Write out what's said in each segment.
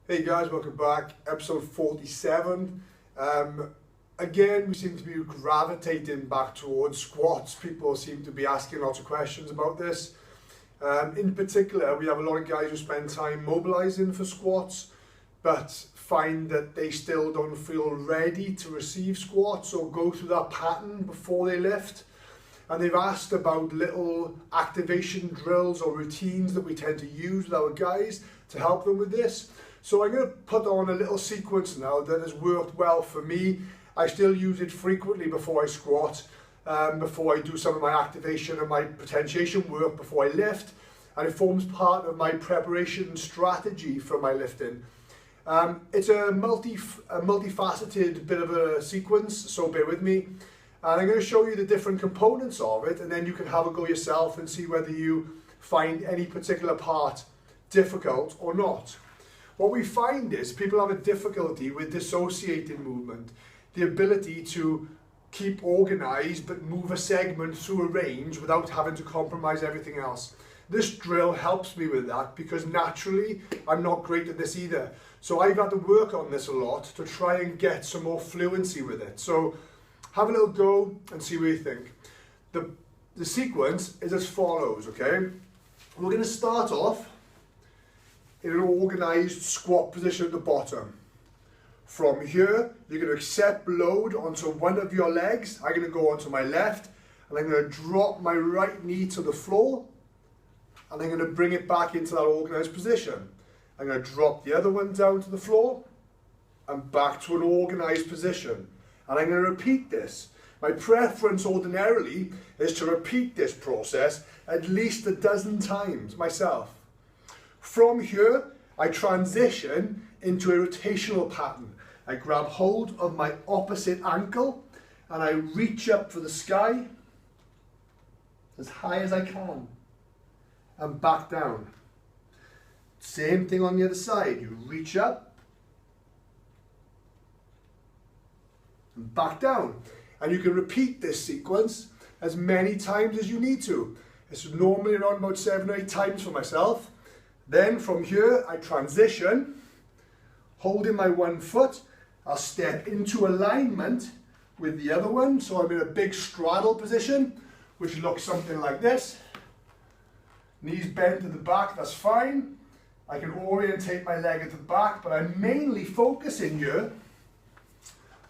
Hey guys, welcome back. Episode 47. Again, we seem to be gravitating back towards squats. People seem to be asking lots of questions about this. In particular, we have a lot of guys who spend time mobilizing for squats, but find that they still don't feel ready to receive squats or go through that pattern before they lift. And they've asked about little activation drills or routines that we tend to use with our guys to help them with this. So I'm going to put on a little sequence now that has worked well for me. I still use it frequently before I squat, before I do some of my activation and my potentiation work before I lift, and it forms part of my preparation strategy for my lifting. It's a multifaceted bit of a sequence, so bear with me. And I'm going to show you the different components of it, and then you can have a go yourself and see whether you find any particular part difficult or not. What we find is people have a difficulty with dissociating movement, the ability to keep organized but move a segment through a range without having to compromise everything else. This drill helps me with that because naturally I'm not great at this either. So I've had to work on this a lot to try and get some more fluency with it. So have a little go and see what you think. The sequence is as follows, okay? We're going to start off in an organized squat position at the bottom. From here, you're going to accept load onto one of your legs. I'm going to go onto my left, and I'm going to drop my right knee to the floor, and I'm going to bring it back into that organized position. I'm going to drop the other one down to the floor, and back to an organized position. And I'm going to repeat this. My preference ordinarily is to repeat this process at least a dozen times myself. From here, I transition into a rotational pattern. I grab hold of my opposite ankle and I reach up for the sky as high as I can and back down. Same thing on the other side. You reach up and back down. And you can repeat this sequence as many times as you need to. It's normally around about 7 or 8 times for myself. Then from here, I transition, holding my one foot, I'll step into alignment with the other one. So I'm in a big straddle position, which looks something like this. Knees bent to the back, that's fine. I can orientate my leg at the back, but I'm mainly focusing here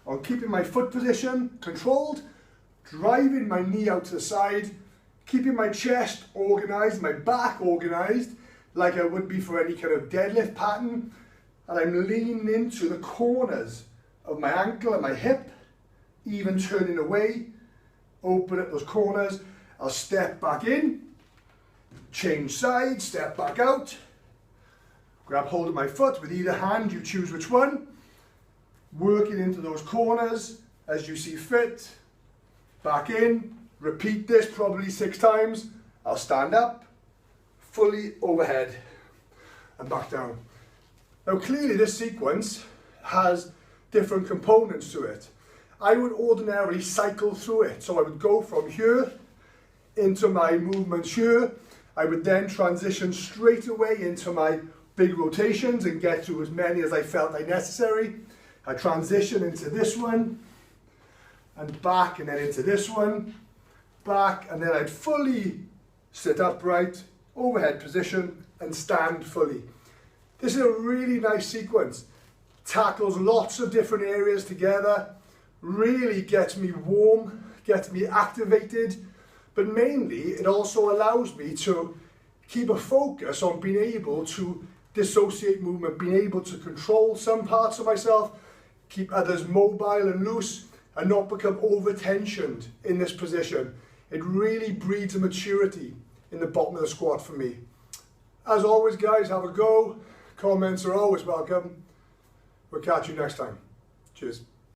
on keeping my foot position controlled, driving my knee out to the side, keeping my chest organized, my back organized, like I would be for any kind of deadlift pattern, and I'm leaning into the corners of my ankle and my hip, even turning away, open up those corners. I'll step back in, change sides, step back out, grab hold of my foot with either hand, you choose which one, working into those corners as you see fit, back in, repeat this probably 6 times, I'll stand up, fully overhead and back down. Now clearly this sequence has different components to it. I would ordinarily cycle through it. So I would go from here into my movements here. I would then transition straight away into my big rotations and get to as many as I felt like necessary. I transition into this one and back, and then into this one, back, and then I'd fully sit upright, overhead position, and stand fully. This is a really nice sequence. Tackles lots of different areas together, really gets me warm, gets me activated, but mainly it also allows me to keep a focus on being able to dissociate movement, being able to control some parts of myself, keep others mobile and loose, and not become over-tensioned in this position. It really breeds a maturity in the bottom of the squat for me. As always guys, have a go. Comments are always welcome. We'll catch you next time. Cheers.